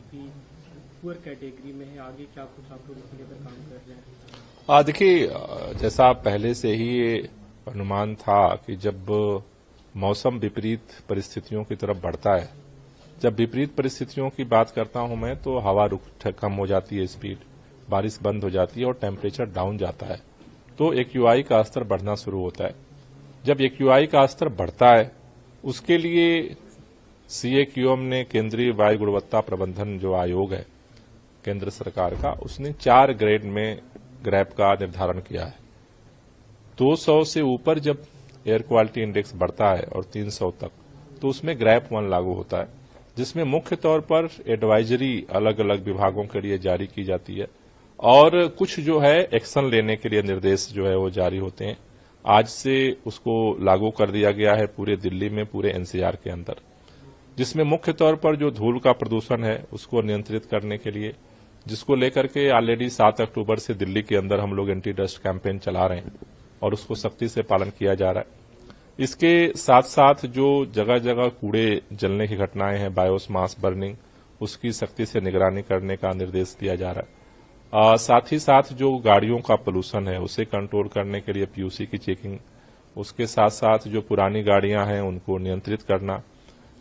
काफी poor category में है, आगे क्या कुछ आप लोग इसके लेकर काम कर रहे हैं? देखिए, जैसा पहले से ही ये अनुमान था कि जब मौसम विपरीत परिस्थितियों की तरफ बढ़ता है, जब विपरीत परिस्थितियों की बात करता हूं मैं, तो हवा कम हो जाती है, स्पीड, बारिश बंद हो जाती है और टेम्परेचर डाउन जाता है, तो एक्यूआई का स्तर बढ़ना शुरू होता है। जब एक्यूआई का स्तर बढ़ता है, उसके लिए सीएक्यूएम ने, केंद्रीय वायु गुणवत्ता प्रबंधन जो आयोग है केंद्र सरकार का, उसने 4 ग्रेड में ग्रैप का निर्धारण किया है। 200 से ऊपर जब एयर क्वालिटी इंडेक्स बढ़ता है और 300 तक, तो उसमें ग्रैप 1 लागू होता है, जिसमें मुख्य तौर पर एडवाइजरी अलग अलग विभागों के लिए जारी की जाती है और कुछ जो है एक्शन लेने के लिए निर्देश जो है वो जारी होते हैं। आज से उसको लागू कर दिया गया है पूरे दिल्ली में, पूरे एनसीआर के अंदर, जिसमें मुख्य तौर पर जो धूल का प्रदूषण है उसको नियंत्रित करने के लिए, जिसको लेकर के ऑलरेडी 7 अक्टूबर से दिल्ली के अंदर हम लोग एंटी डस्ट कैंपेन चला रहे हैं और उसको सख्ती से पालन किया जा रहा है। इसके साथ साथ जो जगह जगह कूड़े जलने की घटनाएं हैं, बायोस मास बर्निंग, उसकी सख्ती से निगरानी करने का निर्देश दिया जा रहा है। साथ ही साथ जो गाड़ियों का पोल्यूशन है उसे कंट्रोल करने के लिए पीयूसी की चेकिंग, उसके साथ साथ जो पुरानी गाड़ियां हैं उनको नियंत्रित करना,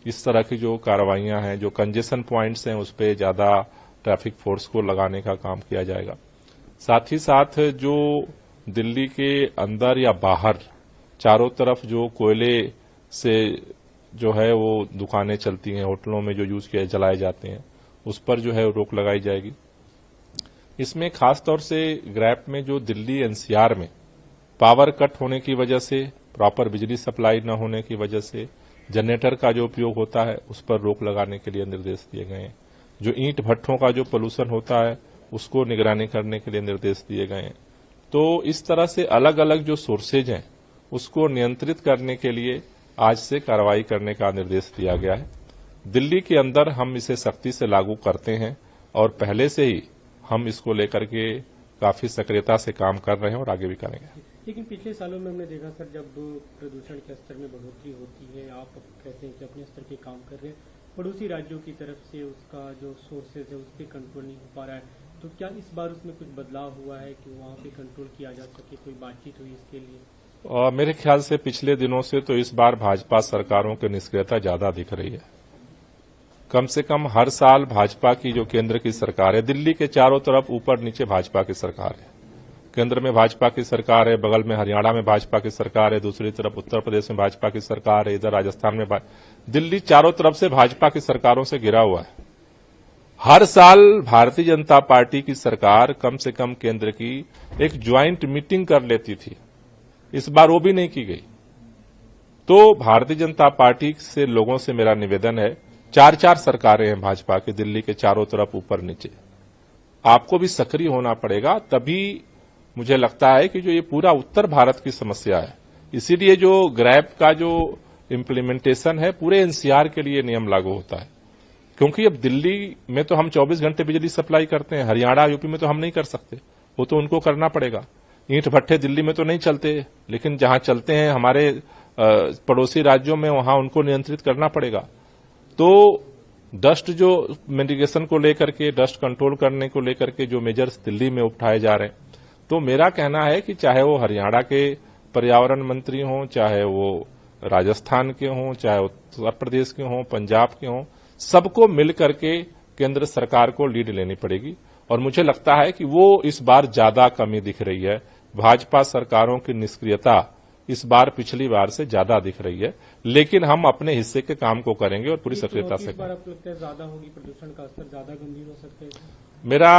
इस तरह की जो कार्रवाइयां हैं, जो कंजेशन पॉइंट्स हैं उस पर ज्यादा ट्रैफिक फोर्स को लगाने का काम किया जाएगा। साथ ही साथ जो दिल्ली के अंदर या बाहर चारों तरफ जो कोयले से जो है वो दुकानें चलती हैं, होटलों में जो यूज किए जलाए जाते हैं, उस पर जो है रोक लगाई जाएगी। इसमें खासतौर से ग्रैप में जो दिल्ली एनसीआर में पावर कट होने की वजह से, प्रॉपर बिजली सप्लाई न होने की वजह से जनरेटर का जो उपयोग होता है उस पर रोक लगाने के लिए निर्देश दिए गए हैं। जो ईंट भट्ठों का जो पोल्यूशन होता है उसको निगरानी करने के लिए निर्देश दिए गए हैं। तो इस तरह से अलग अलग जो सोर्सेज हैं उसको नियंत्रित करने के लिए आज से कार्रवाई करने का निर्देश दिया गया है। दिल्ली के अंदर हम इसे सख्ती से लागू करते हैं और पहले से ही हम इसको लेकर के काफी सक्रियता से काम कर रहे हैं और आगे भी करेंगे। लेकिन पिछले सालों में हमने देखा सर, जब प्रदूषण के स्तर में बढ़ोतरी होती है, आप कहते हैं कि अपने स्तर के काम कर रहे हैं, पड़ोसी राज्यों की तरफ से उसका जो सोर्सेज है उस पर कंट्रोल नहीं हो पा रहा है, तो क्या इस बार उसमें कुछ बदलाव हुआ है कि वहां पे कंट्रोल किया जा सके? कोई बातचीत हुई इसके लिए? मेरे ख्याल से पिछले दिनों से तो इस बार भाजपा सरकारों की निष्क्रियता ज्यादा दिख रही है। कम से कम हर साल भाजपा की जो केंद्र की सरकार है, दिल्ली के चारों तरफ ऊपर नीचे भाजपा की सरकार है, केंद्र में भाजपा की सरकार है, बगल में हरियाणा में भाजपा की सरकार है, दूसरी तरफ उत्तर प्रदेश में भाजपा की सरकार है, इधर राजस्थान में दिल्ली चारों तरफ से भाजपा की सरकारों से घिरा हुआ है। हर साल भारतीय जनता पार्टी की सरकार कम से कम केंद्र की एक ज्वाइंट मीटिंग कर लेती थी, इस बार वो भी नहीं की गई। तो भारतीय जनता पार्टी से लोगों से मेरा निवेदन है, 4 सरकारें हैं भाजपा की दिल्ली के चारों तरफ ऊपर नीचे, आपको भी सक्रिय होना पड़ेगा। तभी मुझे लगता है कि जो ये पूरा उत्तर भारत की समस्या है, इसीलिए जो ग्रैप का जो इम्प्लीमेंटेशन है पूरे एनसीआर के लिए नियम लागू होता है, क्योंकि अब दिल्ली में तो हम 24 घंटे बिजली सप्लाई करते हैं, हरियाणा यूपी में तो हम नहीं कर सकते, वो तो उनको करना पड़ेगा। ईंट भट्ठे दिल्ली में तो नहीं चलते, लेकिन जहां चलते हैं हमारे पड़ोसी राज्यों में, वहां उनको नियंत्रित करना पड़ेगा। तो डस्ट जो मिटिगेशन को लेकर के, डस्ट कंट्रोल करने को लेकर के जो मेजर्स दिल्ली में उठाए जा रहे हैं, तो मेरा कहना है कि चाहे वो हरियाणा के पर्यावरण मंत्री हों, चाहे वो राजस्थान के हों, चाहे उत्तर प्रदेश के हों, पंजाब के हों, सबको मिल करके केंद्र सरकार को लीड लेनी पड़ेगी। और मुझे लगता है कि वो इस बार ज्यादा कमी दिख रही है, भाजपा सरकारों की निष्क्रियता इस बार पिछली बार से ज्यादा दिख रही है, लेकिन हम अपने हिस्से के काम को करेंगे और पूरी सक्रियता से करेंगे। आपको लगता है ज्यादा होगी, प्रदूषण का स्तर ज्यादा गंभीर हो सकता है? मेरा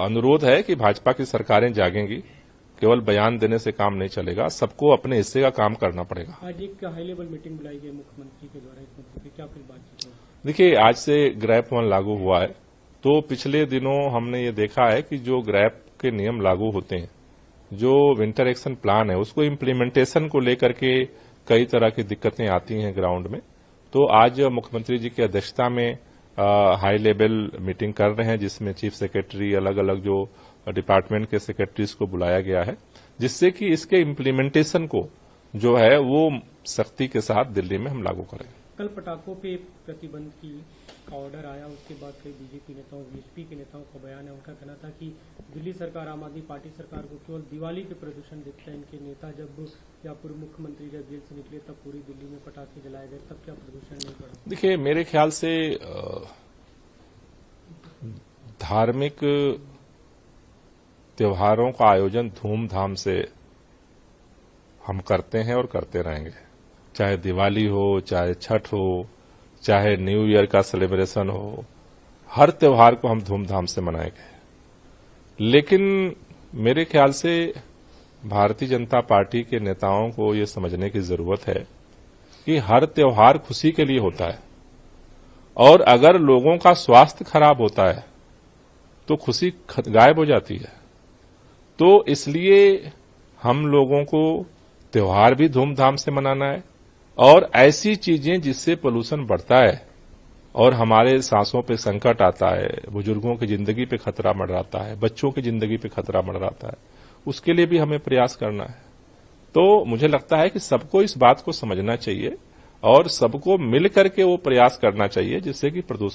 अनुरोध है कि भाजपा की सरकारें जागेंगी, केवल बयान देने से काम नहीं चलेगा, सबको अपने हिस्से का काम करना पड़ेगा। आज एक हाई लेवल मीटिंग बुलाई गई मुख्यमंत्री के द्वारा, इस मुद्दे पे क्या फिर बातचीत होगी? देखिए, आज से ग्रैप 1 लागू हुआ है, तो पिछले दिनों हमने ये देखा है कि जो ग्रैप के नियम लागू होते हैं, जो विंटर एक्शन प्लान है, उसको इम्प्लीमेंटेशन को लेकर के कई तरह की दिक्कतें आती हैं ग्राउंड में। तो आज मुख्यमंत्री जी की अध्यक्षता में हाई लेवल मीटिंग कर रहे हैं, जिसमें चीफ सेक्रेटरी, अलग अलग जो डिपार्टमेंट के सेक्रेटरीज को बुलाया गया है, जिससे कि इसके इम्प्लीमेंटेशन को जो है वो सख्ती के साथ दिल्ली में हम लागू करें। कल पटाखों पे प्रतिबंध का ऑर्डर आया, उसके बाद कई बीजेपी नेताओं, बीएसपी के नेताओं का बयान है। उनका कहना था कि दिल्ली सरकार, आम आदमी पार्टी सरकार को केवल दिवाली पे प्रदूषण दिखता है। इनके नेता जब या पूर्व मुख्यमंत्री जब जेल से निकले तब पूरी दिल्ली में पटाखे जलाए गए, तब क्या प्रदूषण नहीं बढ़ा? देखिए, मेरे ख्याल से धार्मिक त्योहारों का आयोजन धूमधाम से हम करते हैं और करते रहेंगे, चाहे दिवाली हो, चाहे छठ हो, चाहे न्यू ईयर का सेलिब्रेशन हो, हर त्योहार को हम धूमधाम से मनाएंगे। लेकिन मेरे ख्याल से भारतीय जनता पार्टी के नेताओं को ये समझने की जरूरत है कि हर त्योहार खुशी के लिए होता है, और अगर लोगों का स्वास्थ्य खराब होता है तो खुशी गायब हो जाती है। तो इसलिए हम लोगों को त्योहार भी धूमधाम से मनाना है, और ऐसी चीजें जिससे पोल्यूशन बढ़ता है और हमारे सांसों पे संकट आता है, बुजुर्गों की जिंदगी पे खतरा मंडराता है, बच्चों की जिंदगी पे खतरा मंडराता है, उसके लिए भी हमें प्रयास करना है। तो मुझे लगता है कि सबको इस बात को समझना चाहिए और सबको मिल करके वो प्रयास करना चाहिए जिससे कि प्रदूषण